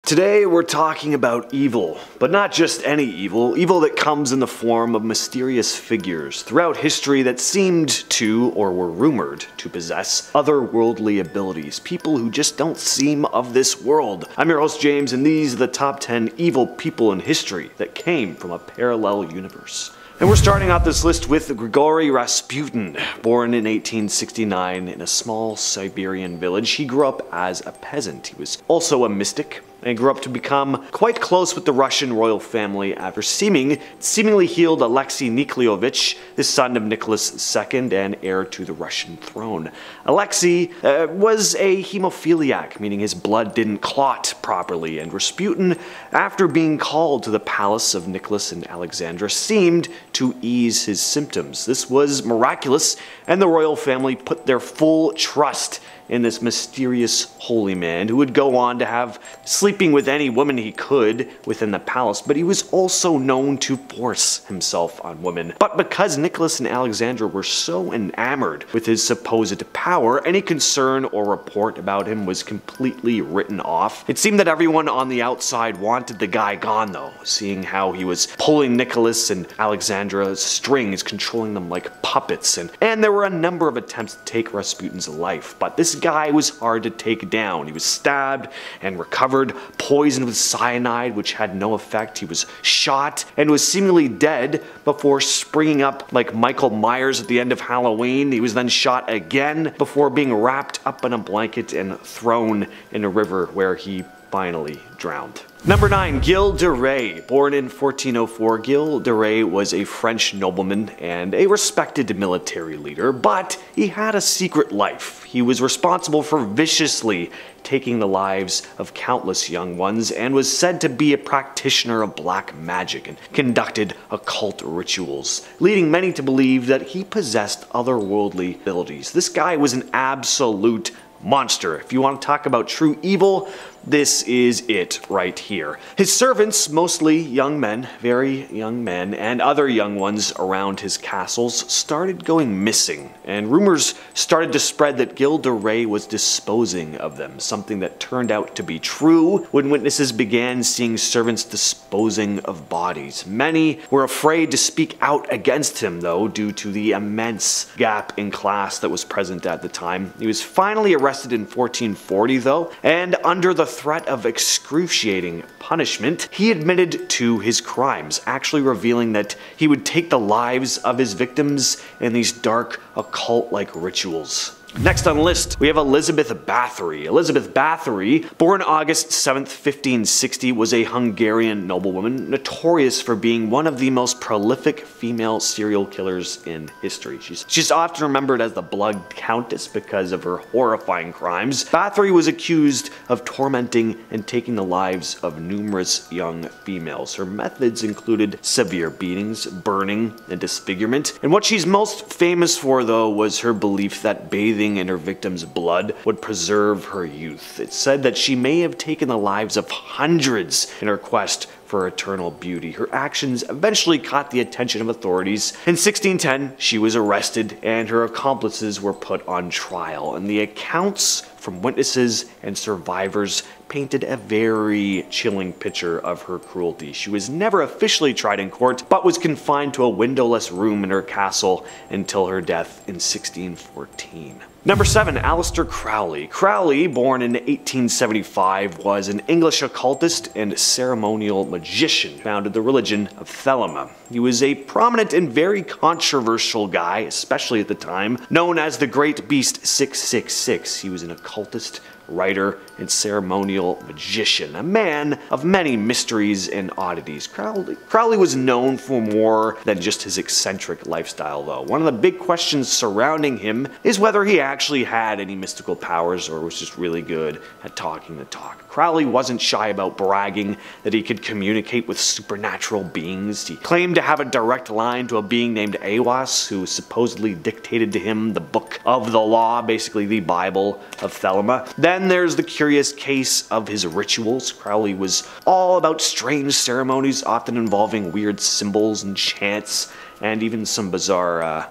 Today we're talking about evil, but not just any evil, evil that comes in the form of mysterious figures throughout history that seemed to, or were rumored to possess, otherworldly abilities, people who just don't seem of this world. I'm your host James, and these are the top 10 evil people in history that came from a parallel universe. And we're starting out this list with Grigory Rasputin. Born in 1869 in a small Siberian village, he grew up as a peasant. He was also a mystic, and grew up to become quite close with the Russian royal family after seemingly healed Alexei Nikolaevich, the son of Nicholas II and heir to the Russian throne. Alexei was a hemophiliac, meaning his blood didn't clot properly, and Rasputin, after being called to the palace of Nicholas and Alexandra, seemed to ease his symptoms. This was miraculous, and the royal family put their full trust in this mysterious holy man who would go on to have sleeping with any woman he could within the palace, but he was also known to force himself on women. But because Nicholas and Alexandra were so enamored with his supposed power, any concern or report about him was completely written off. It seemed that everyone on the outside wanted the guy gone though, seeing how he was pulling Nicholas and Alexandra's strings, controlling them like puppets, and there were a number of attempts to take Rasputin's life, but this guy was hard to take down. He was stabbed and recovered, poisoned with cyanide, which had no effect. He was shot and was seemingly dead before springing up like Michael Myers at the end of Halloween. He was then shot again before being wrapped up in a blanket and thrown in a river where he finally drowned. Number 9. Gilles De Rais. Born in 1404, Gilles De Rais was a French nobleman and a respected military leader, but he had a secret life. He was responsible for viciously taking the lives of countless young ones and was said to be a practitioner of black magic and conducted occult rituals, leading many to believe that he possessed otherworldly abilities. This guy was an absolute monster. If you want to talk about true evil, this is it right here. His servants, mostly young men, very young men, and other young ones around his castles, started going missing, and rumors started to spread that Gilles De Rais was disposing of them, something that turned out to be true when witnesses began seeing servants disposing of bodies. Many were afraid to speak out against him, though, due to the immense gap in class that was present at the time. He was finally arrested in 1440, though, and under the threat of excruciating punishment, he admitted to his crimes, actually revealing that he would take the lives of his victims in these dark, occult-like rituals. Next on the list, we have Elizabeth Bathory. Elizabeth Bathory, born August 7th, 1560, was a Hungarian noblewoman notorious for being one of the most prolific female serial killers in history. She's often remembered as the Blood Countess because of her horrifying crimes. Bathory was accused of tormenting and taking the lives of numerous young females. Her methods included severe beatings, burning, and disfigurement. And what she's most famous for, though, was her belief that bathing in her victim's blood would preserve her youth. It's said that she may have taken the lives of hundreds in her quest for eternal beauty. Her actions eventually caught the attention of authorities. In 1610, she was arrested and her accomplices were put on trial, and the accounts from witnesses and survivors painted a very chilling picture of her cruelty. She was never officially tried in court, but was confined to a windowless room in her castle until her death in 1614. Number 7. Aleister Crowley. Crowley, born in 1875, was an English occultist and ceremonial magician, founded the religion of Thelema. He was a prominent and very controversial guy, especially at the time, known as the Great Beast 666. He was an occultist, writer, and ceremonial magician, a man of many mysteries and oddities. Crowley was known for more than just his eccentric lifestyle, though. One of the big questions surrounding him is whether he actually had any mystical powers or was just really good at talking the talk. Crowley wasn't shy about bragging that he could communicate with supernatural beings. He claimed to have a direct line to a being named Aiwass, who supposedly dictated to him the Book of the Law, basically the Bible of Thelema. Then there's the curious case of his rituals. Crowley was all about strange ceremonies, often involving weird symbols and chants, and even some bizarre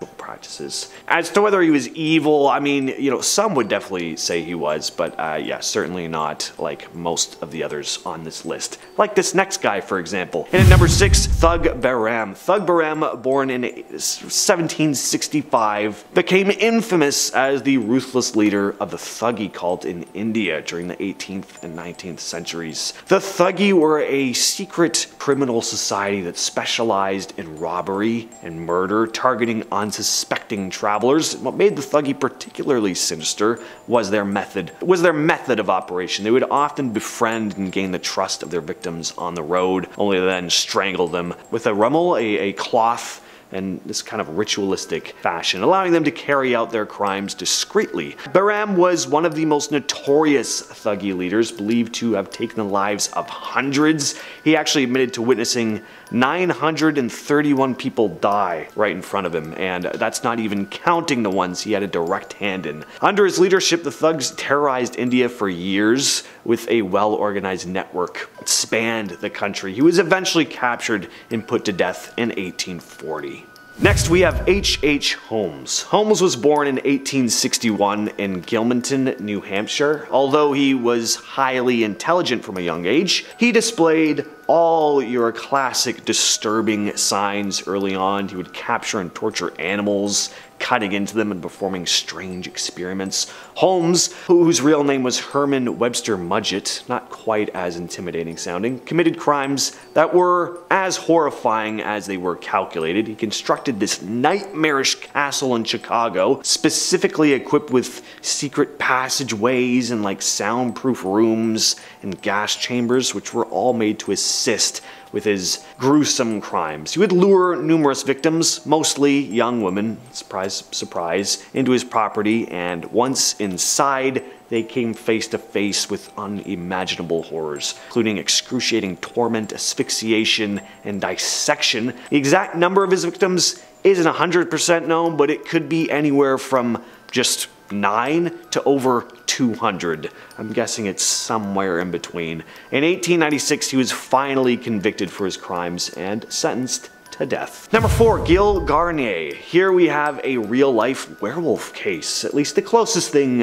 practices. As to whether he was evil, I mean, you know, some would definitely say he was, but yeah, certainly not like most of the others on this list. Like this next guy, for example. And at number 6, Thug Behram. Thug Behram, born in 1765, became infamous as the ruthless leader of the Thuggee cult in India during the 18th and 19th centuries. The Thuggee were a secret criminal society that specialized in robbery and murder, targeting unsuspecting travelers. What made the Thuggee particularly sinister was their method of operation. They would often befriend and gain the trust of their victims on the road, only to then strangle them with a rummel, a cloth, and this kind of ritualistic fashion, allowing them to carry out their crimes discreetly. Behram was one of the most notorious Thuggee leaders, believed to have taken the lives of hundreds. He actually admitted to witnessing 931 people die right in front of him, and that's not even counting the ones he had a direct hand in. Under his leadership, the thugs terrorized India for years with a well-organized network that spanned the country. He was eventually captured and put to death in 1840. Next, we have H.H. Holmes. Holmes was born in 1861 in Gilmanton, New Hampshire. Although he was highly intelligent from a young age, he displayed all your classic disturbing signs early on. He would capture and torture animals, cutting into them and performing strange experiments. Holmes, whose real name was Herman Webster Mudgett, not quite as intimidating sounding, committed crimes that were as horrifying as they were calculated. He constructed this nightmarish castle in Chicago, specifically equipped with secret passageways and like soundproof rooms and gas chambers, which were all made to assist with his gruesome crimes. He would lure numerous victims, mostly young women, surprise, surprise, into his property, and once inside, they came face to face with unimaginable horrors, including excruciating torment, asphyxiation, and dissection. The exact number of his victims isn't 100% known, but it could be anywhere from just 9 to over 200. I'm guessing it's somewhere in between. In 1896, he was finally convicted for his crimes and sentenced to death. Number 4, Gilles Garnier. Here we have a real-life werewolf case, at least the closest thing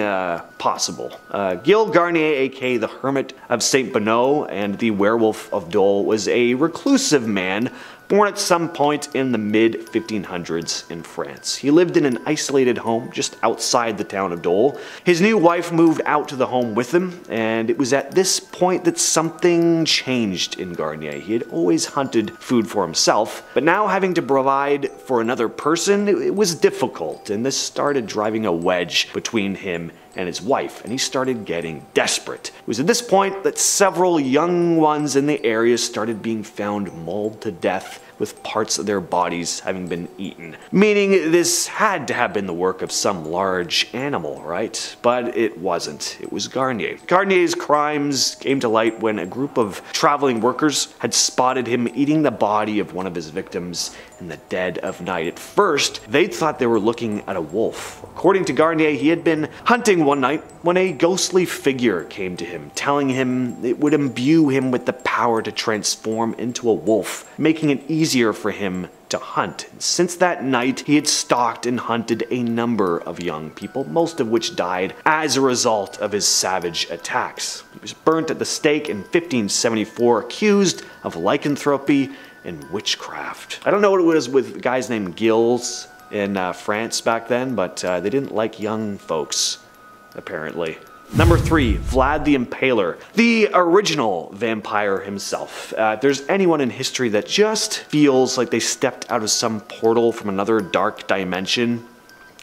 possible. Gilles Garnier, aka the Hermit of Saint Benoît and the Werewolf of Dole, was a reclusive man born at some point in the mid-1500s in France. He lived in an isolated home just outside the town of Dole. His new wife moved out to the home with him, and it was at this point that something changed in Garnier. He had always hunted food for himself, but now having to provide for another person, it was difficult, and this started driving a wedge between him and his wife, and he started getting desperate. It was at this point that several young ones in the area started being found mauled to death with parts of their bodies having been eaten. Meaning this had to have been the work of some large animal, right? But it wasn't. It was Garnier. Garnier's crimes came to light when a group of traveling workers had spotted him eating the body of one of his victims in the dead of night. At first, they thought they were looking at a wolf. According to Garnier, he had been hunting one night when a ghostly figure came to him, telling him it would imbue him with the power to transform into a wolf, making it easier for him to hunt. Since that night, he had stalked and hunted a number of young people, most of which died as a result of his savage attacks. He was burnt at the stake in 1574, accused of lycanthropy and witchcraft. I don't know what it was with guys named Gilles in France back then, but they didn't like young folks, apparently. Number 3, Vlad the Impaler, the original vampire himself. If there's anyone in history that just feels like they stepped out of some portal from another dark dimension,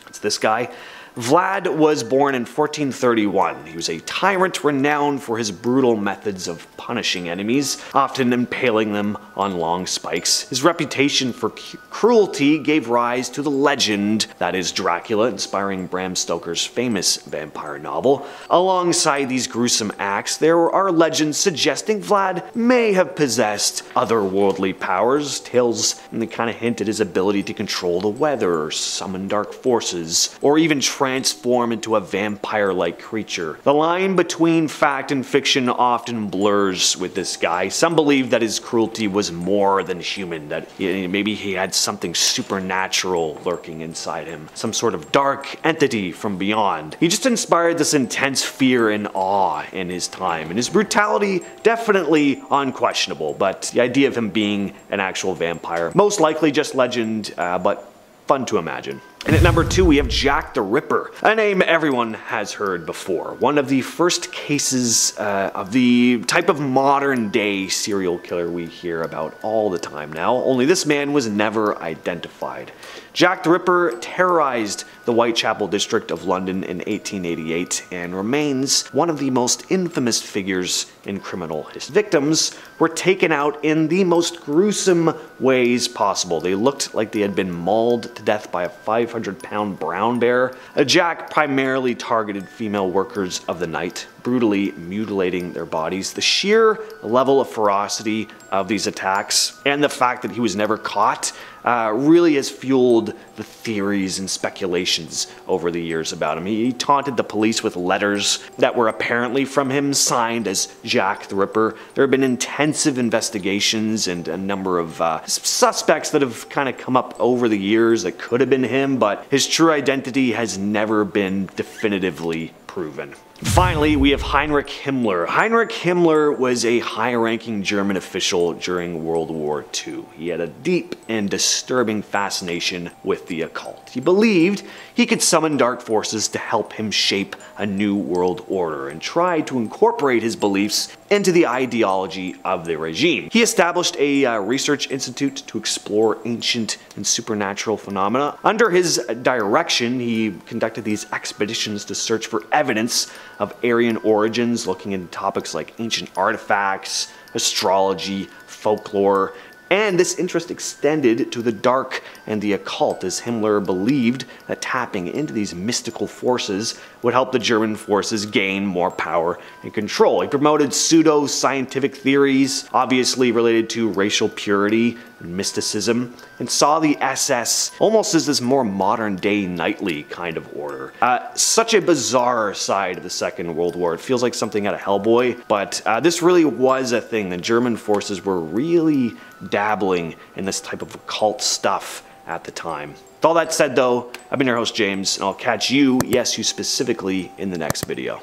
it's this guy. Vlad was born in 1431. He was a tyrant renowned for his brutal methods of punishing enemies, often impaling them on long spikes. His reputation for cruelty gave rise to the legend that is Dracula, inspiring Bram Stoker's famous vampire novel. Alongside these gruesome acts, there are legends suggesting Vlad may have possessed otherworldly powers. Tales kind of hint at his ability to control the weather, or summon dark forces, or even transform into a vampire-like creature. The line between fact and fiction often blurs with this guy. Some believe that his cruelty was more than human, that maybe he had something supernatural lurking inside him, some sort of dark entity from beyond. He just inspired this intense fear and awe in his time, and his brutality definitely unquestionable, but the idea of him being an actual vampire, most likely just legend, but fun to imagine. And at number 2, we have Jack the Ripper, a name everyone has heard before. One of the first cases of the type of modern day serial killer we hear about all the time now, only this man was never identified. Jack the Ripper terrorized the Whitechapel district of London in 1888 and remains one of the most infamous figures in criminal history. Victims were taken out in the most gruesome ways possible. They looked like they had been mauled to death by a 500-pound brown bear. Jack primarily targeted female workers of the night, brutally mutilating their bodies. The sheer level of ferocity of these attacks and the fact that he was never caught really has fueled the theories and speculations over the years about him. He taunted the police with letters that were apparently from him, signed as Jack the Ripper. There have been intensive investigations and a number of suspects that have kind of come up over the years that could have been him, but his true identity has never been definitively proven. Finally, we have Heinrich Himmler. Heinrich Himmler was a high-ranking German official during World War II. He had a deep and disturbing fascination with the occult. He believed he could summon dark forces to help him shape a new world order and tried to incorporate his beliefs into the ideology of the regime. He established a research institute to explore ancient and supernatural phenomena. Under his direction, he conducted these expeditions to search for evidence of Aryan origins, looking into topics like ancient artifacts, astrology, folklore, and this interest extended to the dark and the occult, as Himmler believed that tapping into these mystical forces would help the German forces gain more power and control. He promoted pseudo-scientific theories, obviously related to racial purity and mysticism, and saw the SS almost as this more modern-day knightly kind of order. Such a bizarre side of the Second World War. It feels like something out of Hellboy, but this really was a thing. The German forces were really dabbling in this type of occult stuff at the time. With all that said though, I've been your host James, and I'll catch you, yes you specifically, in the next video.